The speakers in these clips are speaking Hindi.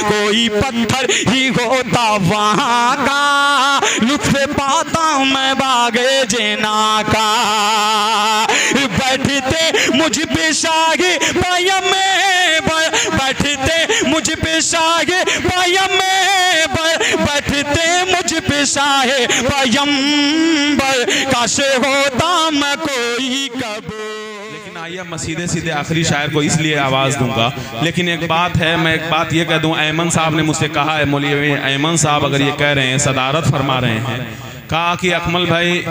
कोई पत्थर ही होता वहाँ का, लुत्फ पाता मैं बागे जिना का। बैठते मुझ पे शाही पायम में, बैठते मुझ पे शाही पायम में, बैठते मुझ पे शाही पायम, काशे होता मैं कोई कब। लेकिन आइए मैं सीधे सीधे आखिरी शायर को इसलिए आवाज़ दूंगा, लेकिन एक बात है, मैं एक बात ये कह दूं, ऐमन साहब ने मुझसे कहा है, मौलवी ऐमन साहब अगर ये कह रहे हैं, सदारत फरमा रहे हैं, कहा कि अकमल भाई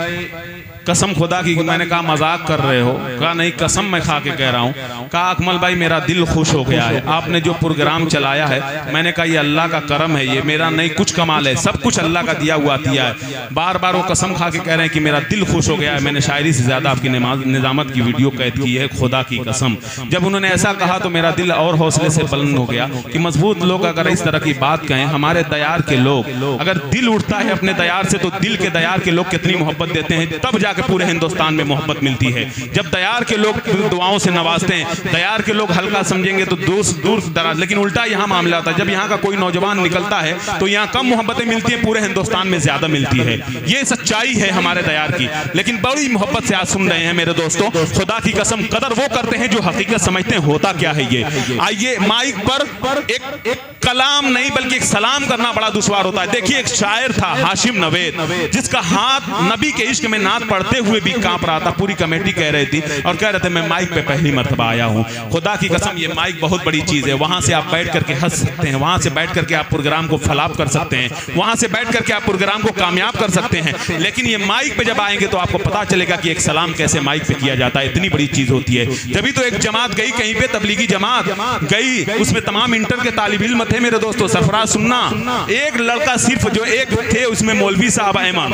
कसम खुदा की, मैंने कहा मजाक कर रहे हो, कहा नहीं कसम मैं खा के कह रहा हूँ, कहा अकमल भाई मेरा दिल खुश हो गया है, आपने जो प्रोग्राम चलाया है, मैंने कहा ये अल्लाह का करम है, ये मेरा नहीं कुछ कमाल है, सब कुछ अल्लाह का दिया हुआ दिया है। बार बार वो कसम खा के कह रहे हैं कि मेरा दिल खुश हो गया है, मैंने शायरी से ज़्यादा आपकी निजामत की वीडियो कैद की है, खुदा की कसम। जब उन्होंने ऐसा कहा तो मेरा दिल और हौसले से बुलंद हो गया कि मजबूत लोग अगर इस तरह की बात कहें, हमारे दयार के लोग, अगर दिल उठता है अपने दयार से, तो दिल के दयार के लोग कितनी मोहब्बत देते हैं, तब जाके पूरे हिंदुस्तान में मोहब्बत मिलती है। जब दयार के लोग दुआओं से नवाजते हैं, दयार के लोग हल्का समझेंगे तो दूर दराज, लेकिन उल्टा यहाँ मामला होता है, जब यहाँ का कोई नौजवान निकलता है तो यहाँ कम मोहब्बतें मिलती है, पूरे हिंदुस्तान में ज्यादा मिलती है। ये सच्चाई है हमारे दयार की, लेकिन बड़ी मोहब्बत से आज सुन रहे हैं मेरे दोस्तों, खुदा की कसम कदर वो करते हैं जो हकीकत समझते हैं होता क्या है ये। आइए माइक पर एक कलाम नहीं बल्कि एक सलाम करना बड़ा दुश्वार होता है। देखिए एक शायर था हाशिम नवेद, जिसका हाथ नबी के इश्क में नात पढ़ते हुए भी कांप रहा था, पूरी कमेटी कह रही थी और कह रहे थे मैं माइक पे पहली मर्तबा आया हूं। खुदा की कसम ये माइक बहुत बड़ी चीज है, वहां से आप बैठ करके हंस सकते हैं, वहां से बैठ करके आप प्रोग्राम को फलाप कर सकते हैं, वहां से बैठ करके आप प्रोग्राम को कामयाब कर सकते हैं, लेकिन ये माइक पे जब आएंगे तो आपको पता चलेगा कि एक सलाम कैसे माइक पे किया जाता है, इतनी बड़ी चीज होती है। जब तो एक जमात गई कहीं पे, तबलीगी जमात गई, उसमें तमाम इंटर के तालिब इल्म थे मेरे दोस्तों, सरफराज सुन्ना, एक लड़का सिर्फ जो एक थे उसमें मौलवी साहब ऐमन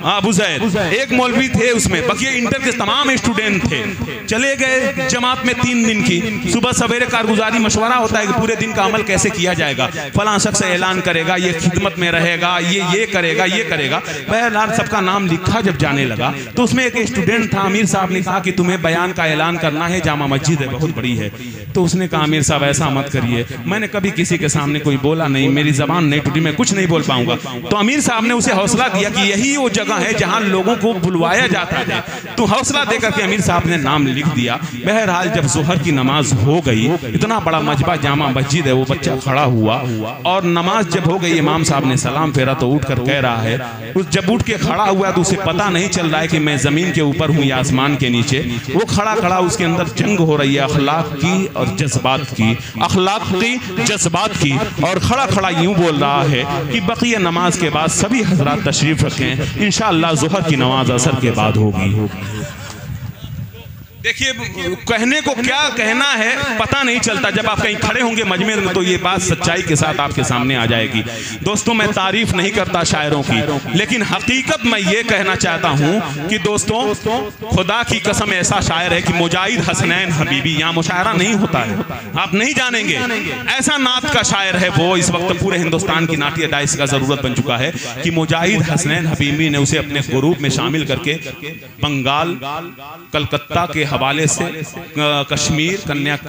अबू जैद, एक मौलवी थे उसमें, बाकी इंटर के तमाम स्टूडेंट थे। चले गए जमात में 3 दिन की, सुबह सवेरे कारगुजारी मशवरा होता है कि पूरे दिन का अमल कैसे किया जाएगा, फलां शख्स ऐलान करेगा, ये खिदमत में रहेगा, ये करेगा, ये करेगा। बहरहाल सबका नाम लिखा जब जाने लगा तो उसमें एक स्टूडेंट था, आमिर साहब ने कहा कि तुम्हें बयान का ऐलान करना है, जामा मस्जिद है बहुत बड़ी है। तो उसने कहा आमिर साहब ऐसा मत करिए, मैंने कभी किसी के सामने कोई बोला नहीं, मेरी जबान नहीं टूटी, मैं कुछ नहीं बोल पाऊंगा। तो आमिर साहब ने उसे हौसला दिया कि यही वो जगह है जहां लोगों को बुलवाया जाता है, तो हौसला देकर के अमीर साहब ने नाम लिख दिया। बहरहाल जब जोहर की नमाज हो गई, इतना बड़ा मजबा जामा मस्जिद है, वो बच्चा खड़ा हुआ और नमाज जब हो गई, इमाम साहब ने सलाम फेरा तो उठ कर कह रहा है, उस जब उठ के खड़ा हुआ तो उसे पता नहीं चल रहा है कि मैं जमीन के ऊपर हूँ या आसमान के नीचे। वो खड़ा खड़ा उसके अंदर जंग हो रही है अखलाक की और जज्बात की, अखलाक की जज्बात की, और खड़ा खड़ा यूं बोल रहा है कि बकिया नमाज के बाद सभी हजरात तशरीफ रखें, इंशाअल्लाह जोहर की नमाज असर के बाद होगी। देखिए कहने को क्या कहना है पता नहीं चलता, जब आप कहीं खड़े होंगे मजमे में तो ये बात सच्चाई के साथ आपके सामने आ जाएगी। दोस्तों मैं तारीफ नहीं करता शायरों की, लेकिन हकीकत मैं ये कहना चाहता हूँ कि दोस्तों खुदा की कसम ऐसा शायर है कि मुजाहिद हसनैन हबीबी, यहाँ मुशायरा नहीं होता है, आप नहीं जानेंगे, ऐसा नात का शायर है वो। इस वक्त पूरे हिंदुस्तान की नाटिया डाइस का जरूरत बन चुका है कि मुजाहिद हसनैन हबीबी ने उसे अपने ग्रुप में शामिल करके बंगाल, कलकत्ता के हवाले से कश्मीर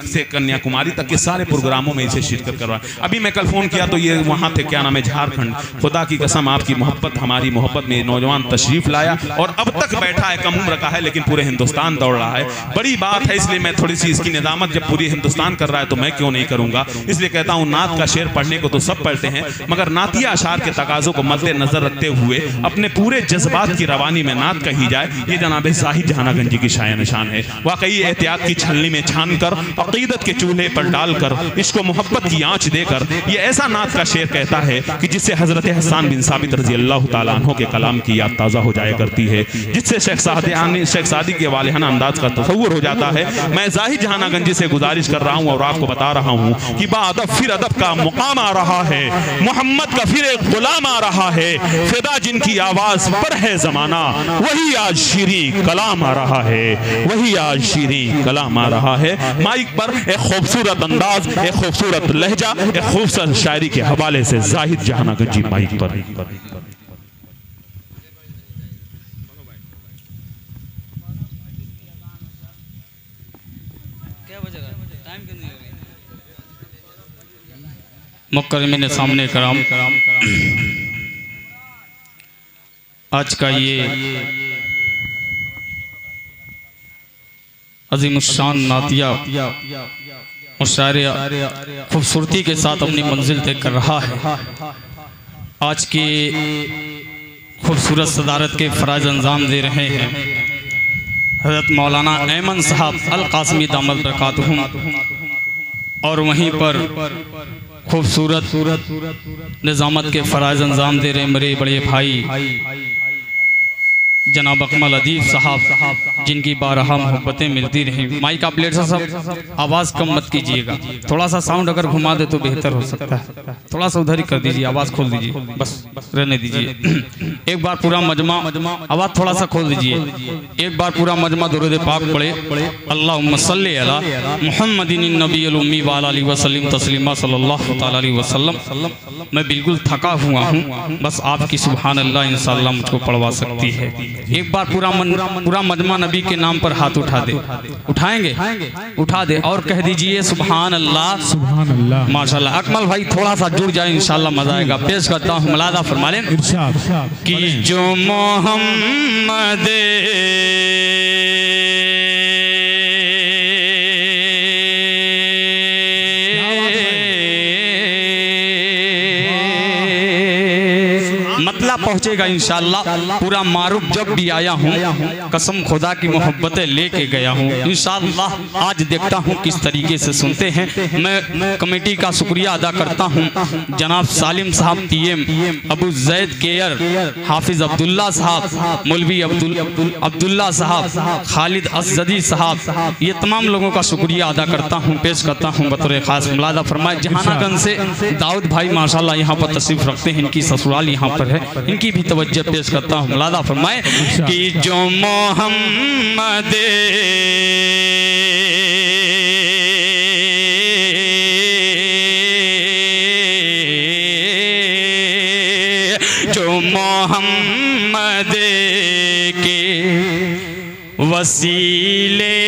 से कन्याकुमारी तक के सारे प्रोग्रामों में इसे शिरकत करवा। अभी मैं कल फोन किया तो ये वहां थे, क्या नाम है, झारखंड। खुदा की कसम आपकी मोहब्बत हमारी मोहब्बत में नौजवान तशरीफ लाया और अब तक बैठा है, कम उम्र का है लेकिन पूरे हिंदुस्तान दौड़ रहा है। बड़ी बात है, इसलिए मैं थोड़ी सी इसकी निजामत, जब पूरी हिंदुस्तान कर रहा है तो मैं क्यों नहीं करूंगा। इसलिए कहता हूँ नात का शेर पढ़ने को तो सब पढ़ते हैं, मगर नातिया अशार के तकाजों को मद्देनजर रखते हुए अपने पूरे जज्बात की रवानी में नात कही जाए, ये जनाब जाहिद जहानागंजी की शाया निशान है। वाकई एहतियात की छलनी में छान कर, अकीदत के चूल्हे पर डालकर, इसको मोहब्बत की आंच देकर, ये ऐसा नात का शेर कहता है कि जिससे हजरत हसन बिन साबित रजी अल्लाह तआला अन्हु के कलाम की याद ताज़ा हो जाया करती है, जिससे शेख सादी के वालिहाना अंदाज का तसव्वुर हो जाता है। मैं जाहिद जहानागंजी से गुजारिश कर रहा हूँ और आपको बता रहा हूँ कि बाअदब फिर अदब का मुकाम आ रहा है, मोहम्मद का फिर एक गुलाम आ रहा है, फिदा जिनकी आवाज पर है जमाना, वही आज शीरी कलाम आ रहा है, वही आज शीरी कलाम आ रहा है। माइक पर एक खूबसूरत अंदाज, एक खूबसूरत लहजा, एक खूबसूरत शायरी के हवाले से जाहिद जहानागंजी माइक पर। क्या बजेगा टाइम कितनी हो गई? मुकर्रमीन सामने कराम, आज का ये अज़ीमुश्शान नातिया मुशायरा खूबसूरती के साथ अपनी मंजिल तय कर रहा है। आज की खूबसूरत सदारत के फ़राज़ अंजाम दे रहे हैं हज़रत मौलाना ऐमन साहब अल कासमी दामद बरकातुहुम, और वहीं पर खूबसूरत निज़ामत के फ़राज़ अंजाम दे रहे मेरे बड़े भाई जनाब अकमल अदीब साहब, जिनकी बारहा मोहब्बतें मिलती रहें। माइक आप प्लेट साहब आवाज़ कम मत कीजिएगा, थोड़ा सा साउंड अगर घुमा दे तो बेहतर हो सकता है। थोड़ा सा उधर ही कर दीजिए, आवाज़ खोल दीजिए, बस रहने दीजिए। एक बार पूरा मजमा आवाज़ थोड़ा सा खोल दीजिए। एक बार पूरा मजमा दुरूद पाक पढ़े, अल्लाहुम्मा सल्ली अला मुहम्मदिन नबील उम्मी व अला आलिहि वसल्लम तस्लीमा सल्लल्लाहु तआला अलैहि वसल्लम। मैं बिल्कुल थका हुआ हूँ, बस आपकी सुभान अल्लाह इंशाअल्लाह मुझको पढ़वा सकती है। एक बार पूरा मजमा नबी के नाम पर हाथ उठा दे, उठाएंगे, उठा दे और कह दीजिए सुभान अल्लाह सुभान अल्लाह। माशाअल्लाह अकमल भाई थोड़ा सा जुड़ जाए, इंशाअल्लाह मजा आएगा। पेश करता हूँ मुलादा फरमा लें कि जो मोहम्मद मतलब पहुंचेगा इंशाअल्लाह। पूरा मारूफ जब भी आया हूँ कसम खुदा की मोहब्बतें लेके गया हूँ इंशाअल्लाह। आज देखता हूँ किस तरीके से सुनते हैं। मैं कमेटी का शुक्रिया अदा करता हूँ, जनाब सालिम साहब पीएम, अबू जैद केयर, हाफिज अब्दुल्ला साहब, मौलवी अब्दुल्ला साहब, खालिद असजदी साहब, ये तमाम लोगों का शुक्रिया अदा करता हूँ। पेश करता हूँ बतौर खास मुलादा फरमाए जहानागंज से दाऊद भाई माशाल्लाह यहाँ पर तशरीफ रखते हैं, इनकी ससुराल यहाँ पर है, इनकी भी तवज्जो पेश करता हूँ। मुलादा फरमाए कि जो मोहम्मद जो मोहम्मद के वसीले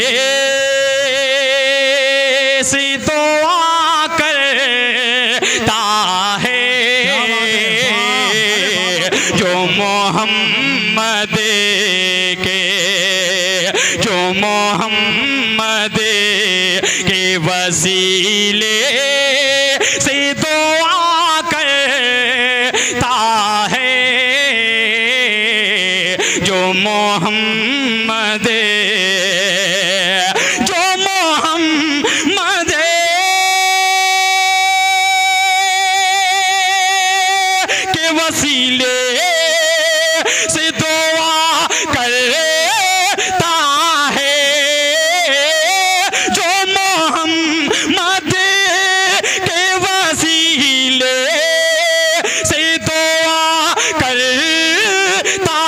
से दुआ करता है, जो मोहम्मद के, जो मोहम्मद के वसीले से दुआ करता है, जो मोहम्मद के वसीले से दुआ करता है, जो मोहम्मद के वसीले से दुआ करता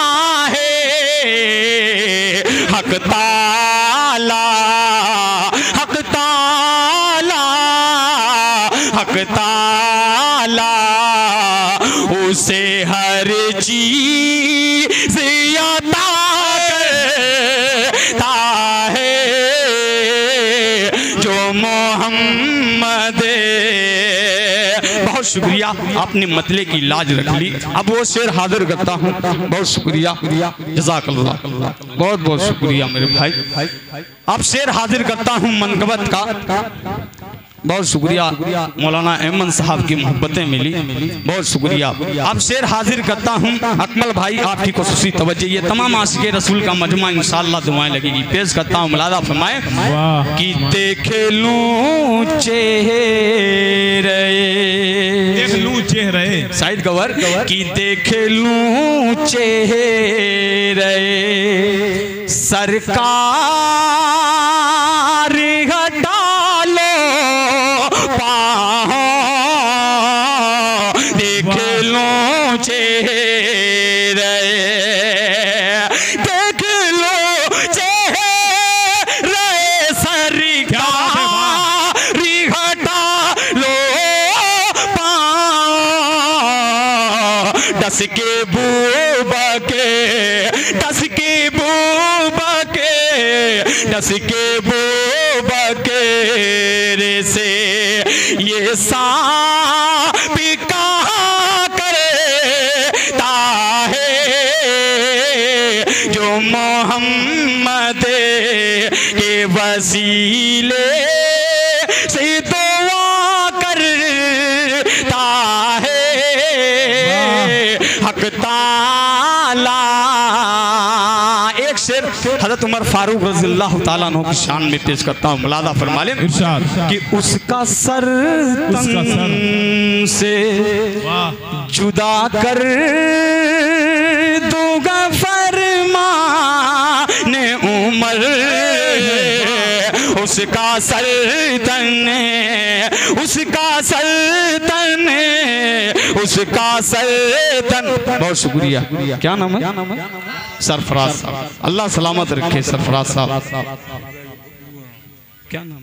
है। हक ताला हक ताला हक ताला उसे हर चीज़ अता करता है, जो मोहम्मद। बहुत शुक्रिया, आपने मतले की लाज रख ली। अब वो शेर हाजिर करता हूँ। बहुत शुक्रिया, जज़ाकल्लाह, बहुत बहुत शुक्रिया मेरे भाई। अब शेर हाजिर करता हूँ मनकबत का। बहुत शुक्रिया, मौलाना ऐमन साहब की मोहब्बतें मिली, बहुत शुक्रिया। अब शेर हाजिर करता हूँ अकमल भाई, आपकी खुसूसी तवज्जो, ये तमाम आशिक़े रसूल का मजमा इंशाअल्लाह दुआएं लगेगी। पेश करता हूँ मुलादा फरमाए कि देख लूं चेहरे शाहिद गवर कि देख लूं चेहरे सरकार हटा लो पाँव, देख लूं चेहरे, देख लो चेहरे सरकार हटा लो पाँव, डस के बूबा के, डस के बूबा के, डस के बूबा के रे से ये सांप कहाँ करता है जो मोहम्मद के वसीले से दुआ करता है। हक ताला एक शेर हज़रत उमर फारूक रज़ियल्लाहु ताला अन्हु की शान में पेश करता हूँ। मुलादा फरमा लें कि उसका सर तन से जुदा कर दूंगा फरमाने उमर। उसका सर तन उसका सर तन उसका सर तन। बहुत शुक्रिया। क्या नाम है? सरफराज साहब। अल्लाह सलामत रखे सरफराज साहब। क्या नाम?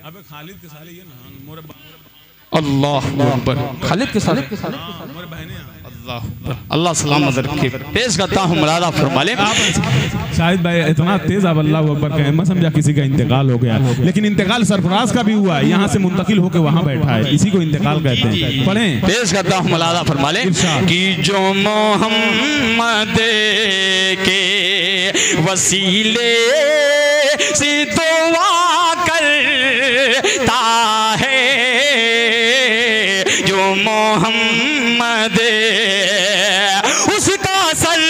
अबे खालिद के साले ये ना मोरे अल्लाह अकबर। खालिद के साले मोरे बहने अल्लाह सलामत रखे। पेश करता हूँ मुलादा फरमा लें। शाहिद भाई इतना तेज आप अल्लाह अकबर कहे, मैं समझा किसी का इंतकाल हो गया, लेकिन इंतकाल सरफराज का भी हुआ है, यहाँ से मुंतकिल होकर वहाँ बैठा है, इसी को इंतकाल कहते हैं। पढ़ें। पेश करता हूँ मुलादा फरमा लें कि जो मोहम्मद के वसीले से दुआ करता है, जो मोहम्मद उसका सर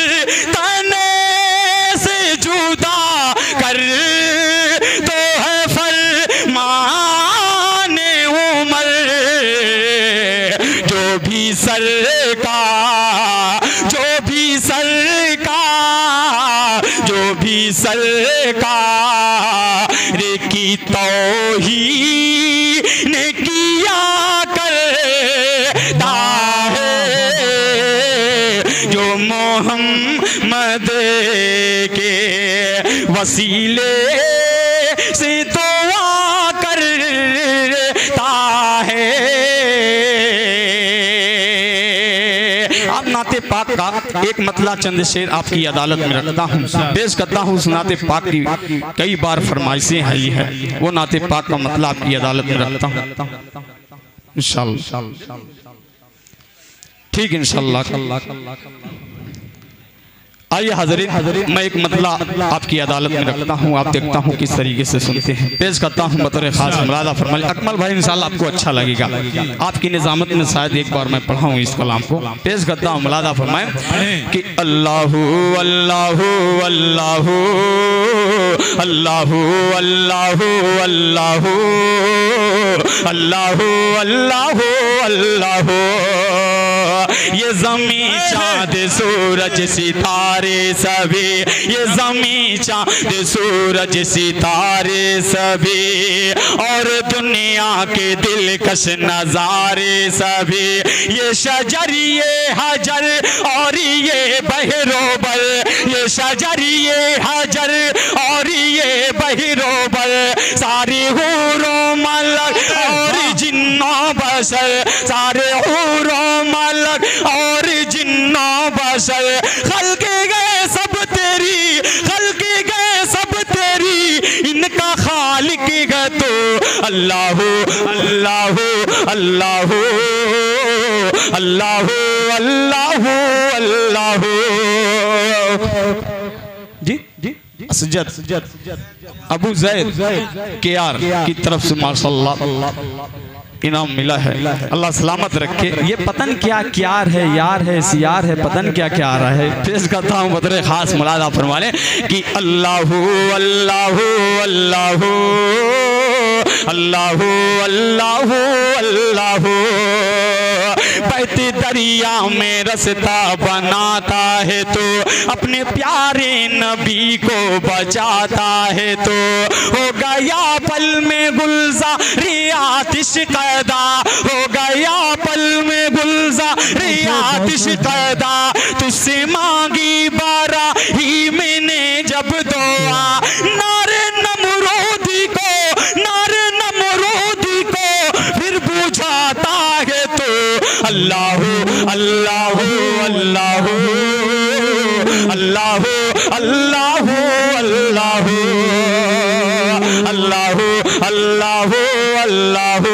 तने से जुदा कर तो है फरमाने उमर। जो भी सर का रे की तौहीन किया करता है, जो मोहम्मद के वसीले से दुआ करता है। आप नाते पाक का एक मतला चंद शेर आपकी अदालत में रखता हूँ, पेश करता हूँ। उस नाते पाक की कई बार फरमाइशें आई है, वो नाते पाक का मतला आपकी अदालत में रखता हूँ इंशाअल्लाह। ठीक इंशाअल्लाह। आइए हाज़रीन, मैं एक मतला आपकी अदालत में रखता हूँ, आप देखता हूँ किस तरीके से सुनते हैं। पेश करता हूँ बतौर खास मुलादा फरमाइए। अकमल भाई इंशाअल्लाह आपको अच्छा लगेगा, आपकी निज़ामत में शायद एक बार मैं पढ़ाऊँ इस कलाम को। पेश करता हूँ मुलादा फरमाए कि अल्लाहु अल्लाहु अल्लाहु अल्लाहु अल्लाहु अल्लाहु अल्लाहु अल्लाहु अल्लाहु। ये ज़मीं चाँद सूरज सितारे सभी, ये ज़मीं चाँद सूरज सितारे सभी, और दुनिया के दिलकश नज़ारे सभी। ये शजर ये हजर और ये बहरोबर, ये शजर ये हजर और ये बहरोबर, सारे हूरो मलक और जिन्नो बशर, सारे हूरो मलक और जिन्नो बशर, खल्के गए सब तेरी, खल्के गए सब तेरी, इनका खालिक है तो अल्लाहु अल्लाहु अल्लाहु अल्लाहु अल्लाहु अल्लाहु। जी जी असजद अबू ज़ैद केआर की तरफ से माशाअल्लाह इनाम मिला है, अल्लाह सलामत रखे। ये पतन क्या क्यार है, यार है, सियार है, पतन क्या क्या आ रहा है। पेश करता हूँ बतौर खास मुलादा फरमाने कि अल्लाहु अल्लाहु अल्लाहु अल्लाहु अल्लाहु अल्लाहु। बहते दरिया में रास्ता बनाता है तो, अपने प्यारे नबी को बचाता है तो, हो गया पल में गुलज़ारी आतिश कैदा, हो गया पल में गुलज़ारी आतिश कैदा। तुझसे मांगी बारा ही मैंने जब दुआ, नारे नमरूदी को, नारे नमरूदी को फिर बुझाता है तो अल्लाहु अल्लाहु अल्लाहु अल्लाहु अल्लाहु अल्लाहु अल्लाहु अल्लाहु अल्लाहु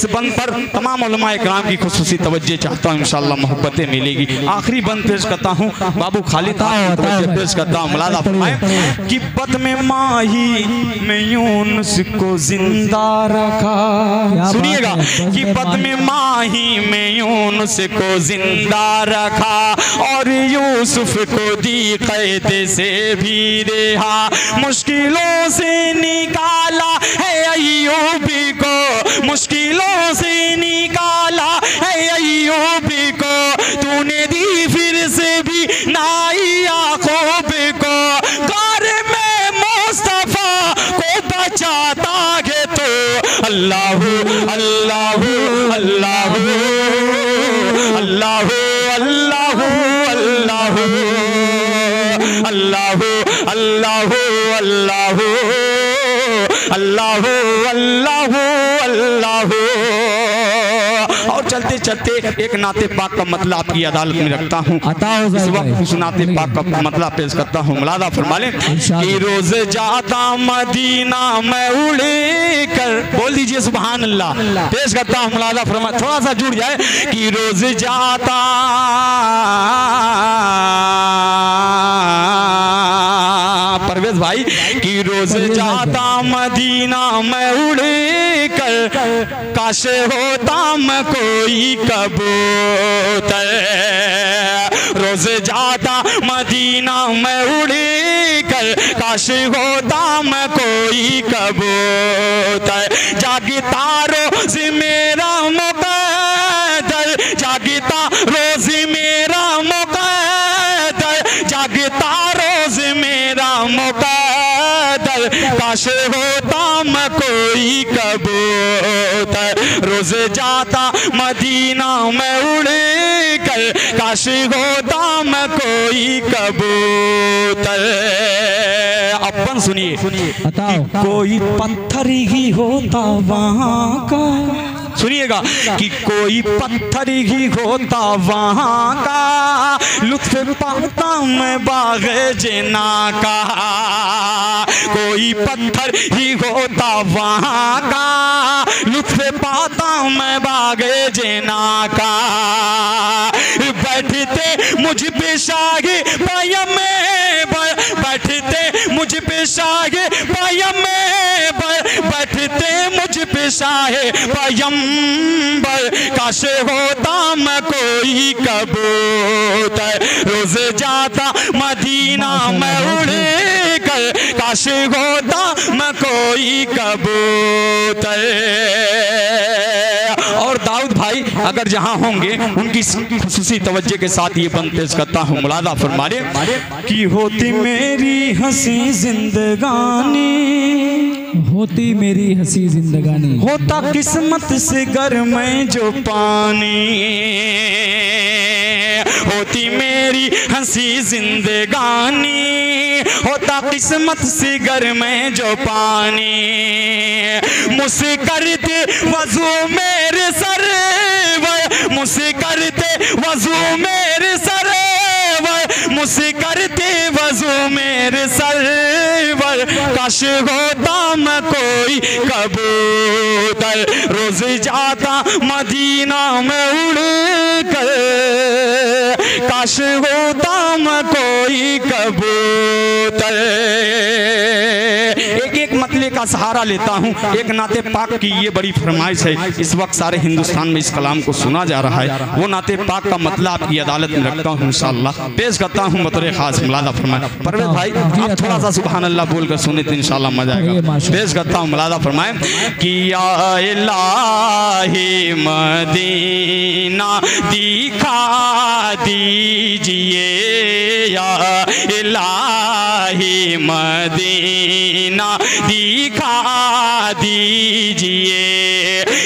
इस बंद पर तमाम उलमा इकराम की खुसूसी तवज्जो चाहता हूँ, इंशाअल्लाह मोहब्बतें मिलेगी। आखिरी बंद पेश करता हूँ, बाबू खालिद तवज्जो पेश करता हूँ। मुलादा फरमाए कि बद में माही में यूनुस को जिंदा रखा, सुनिएगा कि बद में माही में यूनुस को जिंदा रखा और यूसुफ को दी कैद से भी रेहा, मुश्किलों से निकाला है अय्यूबी को, मुश्किलों से निकाला है अय्यूबी को, तूने दी फिर से भी नाई याकूब को, कार में मुस्तफा को बचाता है तो अल्लाह अल्लाह अल्लाह अल्लाह अल्लाह अल्लाह अल्लाह अल्लाह अल्लाह अल्लाह अल्लाह। और चलते चलते एक नाते पाक का मतलब आपकी अदालत में रखता हूँ, इस वक्त उस नाते पाक का मतलब पेश करता हूँ। मुलादा फरमा लें कि रोज जाता मदीना में उड़े कर, बोल दीजिए सुभान अल्लाह। पेश करता हूँ, मुलादा फरमा, थोड़ा सा जुड़ जाए कि रोज जाता परवेज भाई कि रोज जाता मदीना में उड़े कर, काश होता मैं कोई कबूतर, रोज जाता मदीना में उड़े कर, काश होता मैं कोई कबूतर, जागता रोज मेरा मुक़द्दर, जागता रोज मेरा मुक़द्दर, जागता रोज मेरा मुक़द्दर, काश होता मैं कोई कबूतर, रोज जाता मदीना में उड़े कर, काश होता मैं कोई कबूतर। अपन सुनिए, कोई पत्थर ही होता वहाँ का, सुनिएगा कि कोई पत्थर ही होता वहाँ का, लुत्फ पाता मैं बाग़ जिना का, कोई पत्थर ही होता वहाँ का, लुत्फ पाता मैं बाग़ जिना का, बैठते मुझ पे शाहे पाया में, बैठते मुझ पे शाहे पाया में, बैठते मुझ पे शाहे पैगंबर, काश होता मैं कोई कबूतर, रोज जाता मदीना में उड़े कर, काश होता मैं कोई कबूतर। और दाऊद भाई अगर जहां होंगे उनकी खुसूसी तवज्जो के साथ ये बंद पेश करता हूँ। मुलादा फरमाए कि होती मेरी हंसी जिंदगानी, होती मेरी हंसी जिंदगानी, होता किस्मत से घर में जो पानी, होती मेरी हंसी जिंदगानी, होता किस्मत से घर में जो पानी, मुझसे करते वजू मेरे सर, मुझसे करते वजू मेरे सर, मुझसे करते वजू मेरे सरवर, काश होता मैं कोई कबूतर, रोज जाता मदीना में उड़ कर, काश होता मैं कोई कबूतर। एक एक मतले का सहारा लेता हूँ, एक नाते पाक की ये बड़ी फरमाइश है, इस वक्त सारे हिंदुस्तान में इस कलाम को सुना जा रहा है, वो नाते पाक का मतलब आपकी अदालत में रखता हूँ, इंशाअल्लाह पेश करता हूँ बतौर खास। मुलादा फरमाए परवेज भाई आप थोड़ा सा सुभान अल्लाह बोल कर सुने तो इंशाअल्लाह मजा आएगा। पेश करता हूँ, मुलादा फरमाए कि या इलाही मदीना दिखा दीजिए, या इलाही मदीना दिखा दीजिए,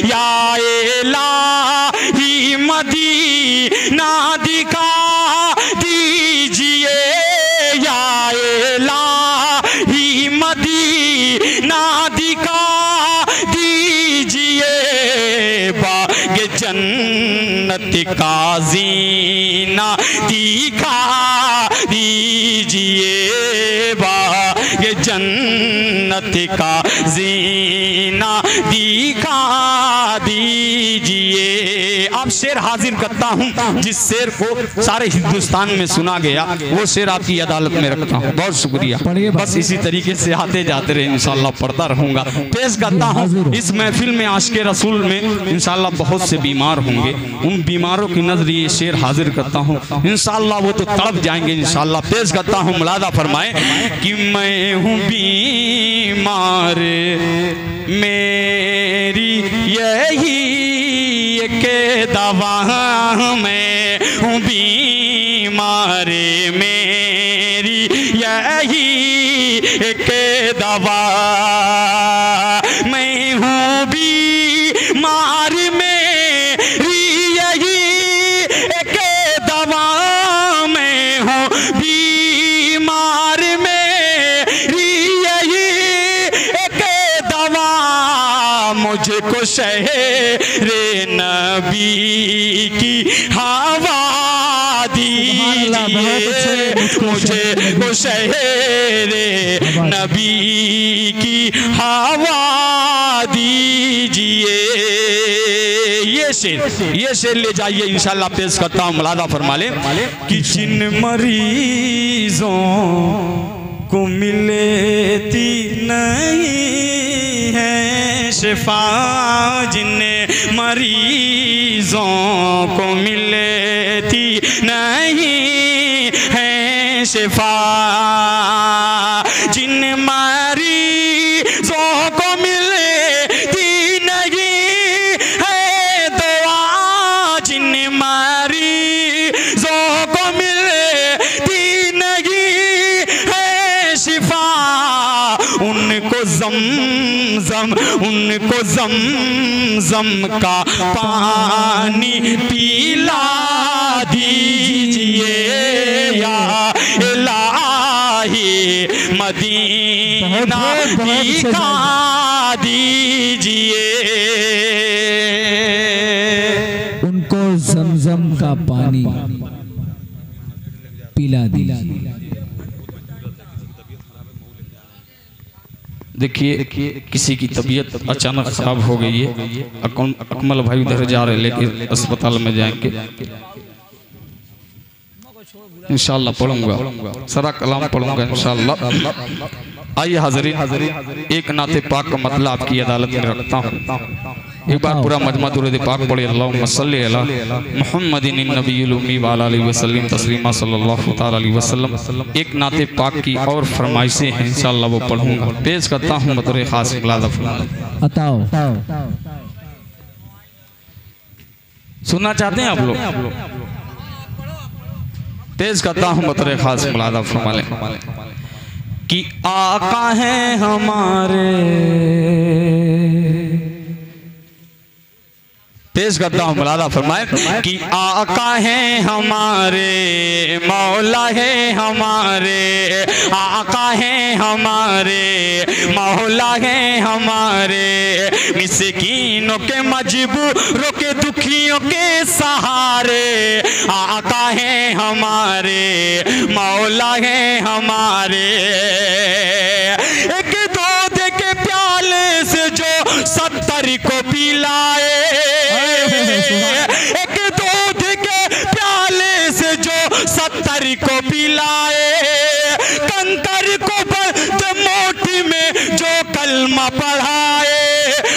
या इलाही मदीना दिखा दीजिए, या इलाही मदीना दिखा दीजिए, बाग जन्नत का जीना दिखा दीजिए, बाग ये जन्नत का जीना दिखा दीजिए। आप शेर हाजिर करता हूँ जिस शेर को सारे हिंदुस्तान में सुना गया, वो शेर आपकी अदालत में रखता हूँ। बहुत शुक्रिया। बस इसी तरीके से आते जाते रहे, इंशाल्लाह पढ़ता रहूँगा। पेश करता हूँ इस महफिल में आशिक़े रसूल में इंशाल्लाह बहुत से बीमार होंगे, उन बीमारों की नजर ये शेर हाजिर करता हूँ, इंशाल्लाह वो तो तड़प जाएंगे इंशाल्लाह। पेश करता हूँ, मुलादा फरमाए कि मैं हूँ बीमार, मेरी यही के दवा, मैं हूँ बीमार, मेरी यही के दवा, मैं हूँ बीमार, मेरी यही के दवा, मैं हूँ बीमार, मेरी यही के दवा, मुझको शहरे नबी की हवा दीजिए, मुझे वो शहरे नबी की हवा दीजिए। ये शेर ले जाइए इंशाल्लाह। पेश करता हूँ, मुलादा फरमा ले कि जिन मरीजों को मिलती नहीं है शिफा, जिन मरीजों को मिलती नहीं है शिफा, जिन मरीजों को मिलती नहीं है दुआ, जिन मरीजों को मिलती नहीं है शिफा, उनको ज़मज़म का पानी पिला दीजिए, या इलाही मदीना दिखा दीजिए, उनको ज़मज़म का पानी पिला दीजिए। देखिए किसी की तबीयत अचानक खराब हो गई है, अकमल भाई उधर जा रहे लेकिन अस्पताल में जाएंगे इंशाल्लाह। पढ़ूंगा सारा कलाम पढ़ूंगा इंशाल्लाह। आइए हाज़रीन, एक नाते पाक का मतलब आपकी अदालत में रखता हूँ। एक बार पूरा मजमा दुरूद पाक पढ़े, अल्लाहुम्मा सल्ली अला मुहम्मदिन नबीयुल उम्मी व अला आलिहि वसल्लम तस्लीमा सल्लल्लाहु तआला अलैहि वसल्लम। एक नाते पाक की और फरमाइशें हैं इंशाल्लाह, वो पढ़ूंगा। पेश करता हूँ बतौर खास मुलादा अताओ। सुनना चाहते हैं आप लोग? पेश करता हूँ बतौर खास मुलादा फरमा लें कि आका हैं हमारे, पेश करता हूँ, मुलादा फरमाए कि आका हैं हमारे, मौला है हमारे, आका हैं हमारे, मौला है हमारे, मिस्कीनों के मजबूरों के दुखियों के सहारे, आका हैं हमारे, मौला है हमारे। एक दूध के प्याले से जो 70 को पिलाए, एक दूध के प्याले से जो 70 को पिलाए, कंकर को मोटी में जो कलमा पढ़ाए,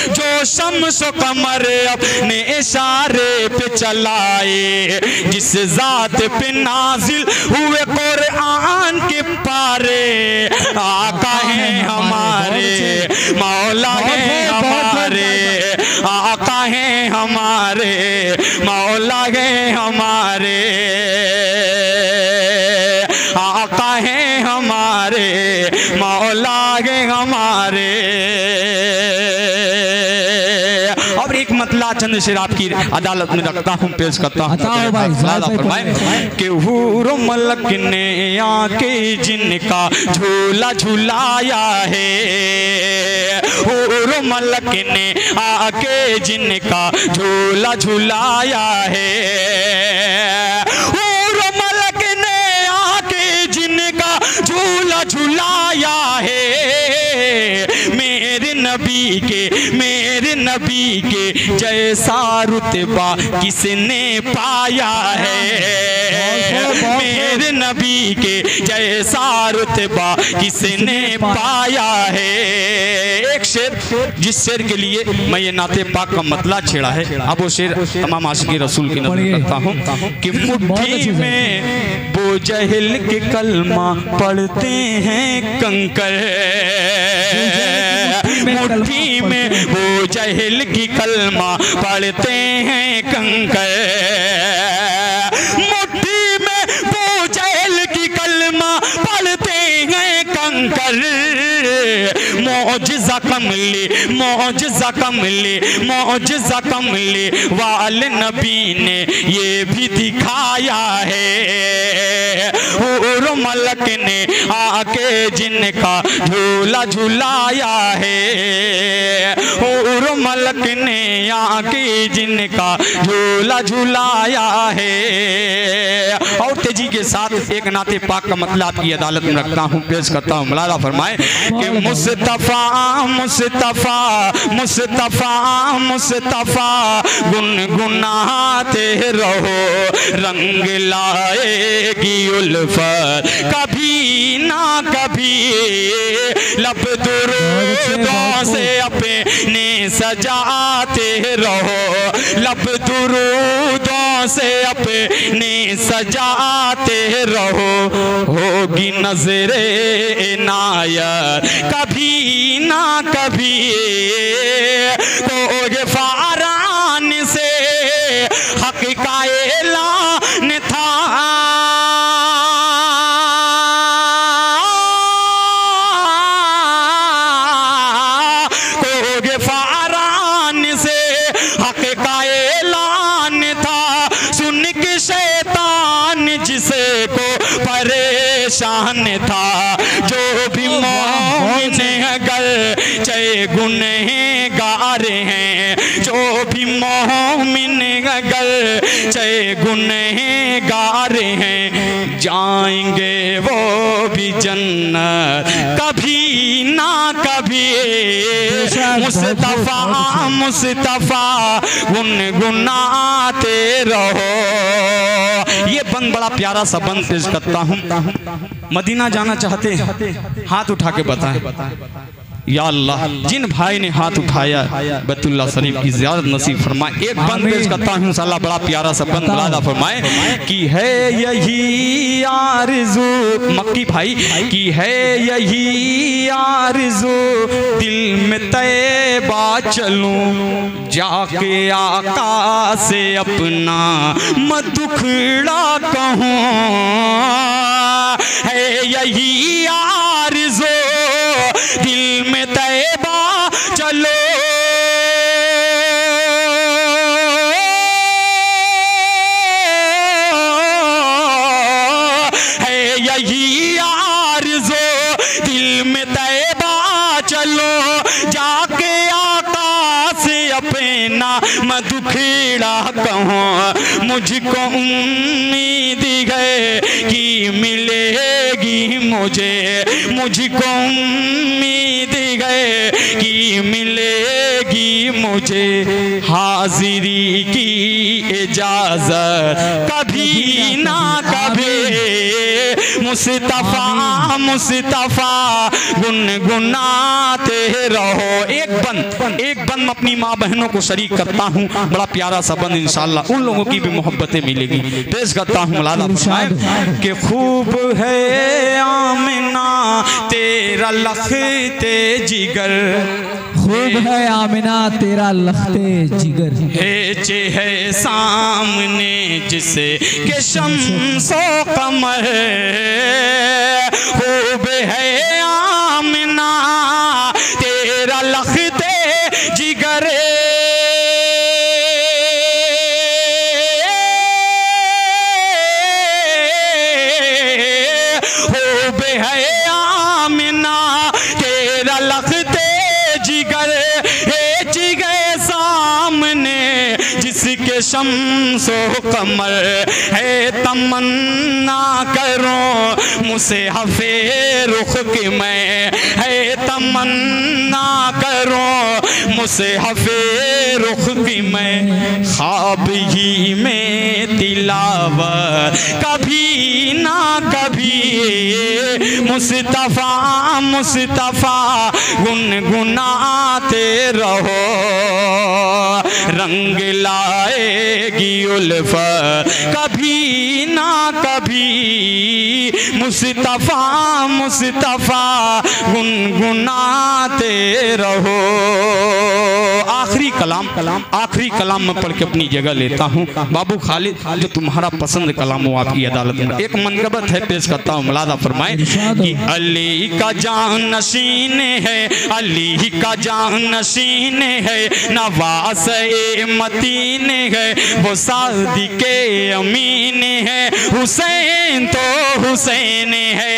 जो शम्सो कमर अपने इशारे पे चलाए, जिस जात पे नाजिल हुए कुरान के पारे, आका हैं हमारे, मौला हैं हमारे, आका हैं हमारे, मौला हैं हमारे, आका हैं हमारे, मौला हैं हमारे। और एक मतला चंद शेर आपकी अदालत में रखता हूँ, पेश करता हूँ कि हूर मलक ने आके जिनका झूला झुलाया है, हूर मलक ने आके जिनका झूला झुलाया है, हूर मलक ने आके जिनका झूला झुलाया है, नबी के, मेरे नबी के जैसा रुतबा किसने पाया है, मेरे नबी के जैसा रुतबा किसने पाया है। एक शेर, जिस शेर के लिए मैं ये नाते पाक का मतला छेड़ा है, अब वो शेर तमाम आशिक़ रसूल की नज़र करता हूँ कि मुट्ठी में वो जहल के कलमा पढ़ते हैं कंकर, मुट्ठी में वो जहल की कलमा पढ़ते हैं कंकर, मुट्ठी में वो जहल की कलमा पढ़ते हैं कंकर। मौजिज़ा कमली, मौजिज़ा कमली, मौजिज़ा कमली वाले नबी ने ये भी दिखाया है। और मलक ने आके जिनका झूला झुलाया है, और मलक ने आके जिनका झूला झुलाया है। और तेजी के साथ एक नाते पाक का मतलब आपकी अदालत में रखता हूँ, पेश करता हूँ। मुलादा फरमाए कि मुस्तफा मुस्तफा मुस्तफा मुस्तफा गुनगुनाते रहो, रंग लाएगी उल्फत कभी ना कभी, लब दुरूदों से अपने सजाते रहो, लब दुरूदों से अपने सजाते रहो, होगी नजरे इनायत कभी ना कभी, तो फारान से हक का ऐलान था, तो फारान से हक का ऐलान था, सुन के शैतान जिसे को परेशान था, जो भी मोमिन अगर चाहे गुनहगार हैं, जो भी मोमिन अगर चाहे गुनहगार हैं, जाएंगे वो भी जन्नत कभी ना कभी। मुस्तफा मुस्तफा गुनगुनाते रहो। ये बंद बड़ा प्यारा सा बंद पेश करता हूँ। मदीना जाना चाहते हैं हाथ उठा के बताएं। या अल्लाह, जिन भाई ने हाथ उठाया बैतुल्लाह शरीफ की ज़ियारत नसीब फरमाए। एक बंद पेश करता हूँ इंशाअल्लाह, बड़ा प्यारा सा बंद मुलादा फरमाए कि है यही आरज़ू, मक्की भाई की है यही आरज़ू, दिल में तैबा चलूं, जाके आका से अपना मदुखड़ा कहूँ, है यही आरज़ू दिल में तैबा चलो, है यही आरज़ू दिल में तैबा चलो, जाके आका से अपना मदुखड़ा कहूँ, मुझको उम्मीद है कि मिलेगी मुझे, मुझको उम्मीद है कि मिलेगी मुझे हाजिरी की इजाजत कभी ना कभी। मुस्तफा मुस्तफा गुनगुनाते रहो। एक बंद अपनी माँ बहनों को शरीक करता हूँ, बड़ा प्यारा सा बंद इंशाअल्लाह उन लोगों की भी मोहब्बतें मिलेगी। पेश करता हूँ मुलादा फरमाए कि खूब है आमिना तेरा लखते जिगर, खूब है आमिना तेरा लखते जिगर, है सामने जिसे के शम्सो कमर, खूब है आमिना तेरा लखते जिगर, खूब है आमिना तेरा लखते जिगर, है जिगर सामने जिसके शम्सो कमर है तमन्ना करो मुझसे हफे रुख की मैं है तमन्ना करो मुझसे हफे रुख की मैं ख्वाब ही में तिलावत कभी ना कभी मुस्तफ़ा मुस्तफ़ा गुनगुनाते रहो रंग लाएगी उल्फत कभी ना कभी मुस्तफ़ा मुस्तफ़ा गुनगुनाते रहो। आखिरी कलाम में पढ़ के अपनी जगह लेता हूँ। बाबू खालिद जो तुम्हारा पसंद कलाम हो आपकी अदालत में एक मनगबत है पेश करता हूँ। मुलादा फरमाए कि अली का जान नशीन है अली का जान नशीन है नवास ए मतीन है वो सादी के अमीन है हुसैन तो हुसैन है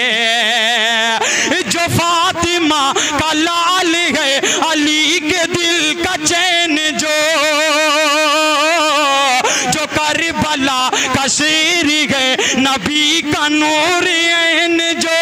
जो फातिमा का लाल है अली के दिल का चैन जो करबला का शेर है नबी का नूर ऐन जो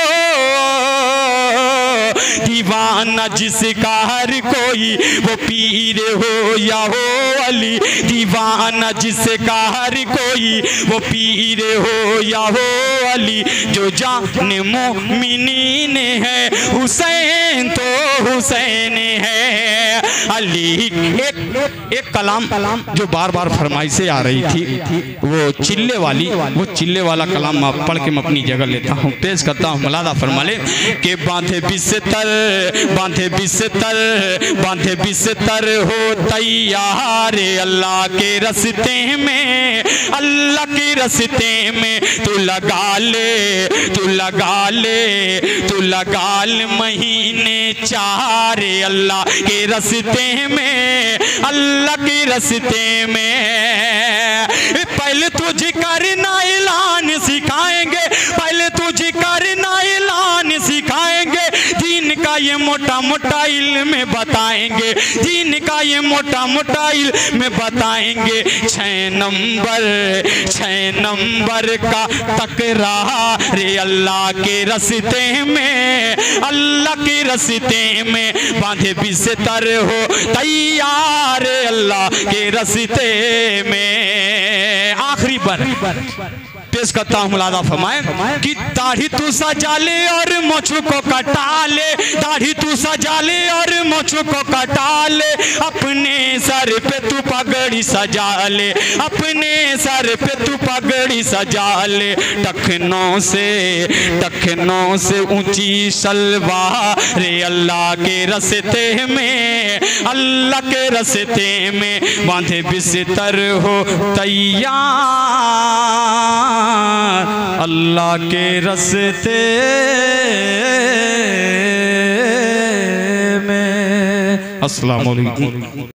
दीवाना जिसका हर कोई वो पीर हो या हो अली दीवाना जिसका हर कोई वो पीर हो या हो अली जो जान मोमिनीन है हुसैन तो हुसैन है अली। एक कलाम जो बार बार फरमाइश से आ रही थी वो चिल्ले वाला कलाम पढ़ के मैं अपनी जगह लेता हूँ पेश करता हूँ। मुलादा फरमा ले के बांधे बिस्तर हो तैयार अल्लाह के रस्ते में अल्लाह के रस्ते में तू लगा ले महीने 4 अल्लाह के रस्ते में अल्लाह के रस्ते में पहले तुझे करना ऐलान सिखाएंगे पहले तुझे करना ऐलान सिखाएंगे दीन का ये मोटा मोटा इल्म बताएंगे दीन का ये मोटा मोटा इल्म बताएंगे 6 नंबर का तकरार रे अल्लाह के रस्ते में अल्लाह के रस्ते में बांधे बिस्तर हो तैयार अल्लाह के रस्ते में। आखिरी बार पेश करता हूँ। मुलादा फरमाए कि दाढ़ी तू सजा ले और मोछ को कटा ले दाढ़ी तू सजा ले और मोछ को कटा ले अपने सर पे तू पगड़ी सजा ले अपने सर पे तू पगड़ी सजा ले टखनों से ऊंची सलवार रे अल्लाह के रस्ते में अल्लाह के रस्ते में बांधे बिस्तर हो तैयार अल्लाह के रस्ते में। अस्सलाम वालेकुम।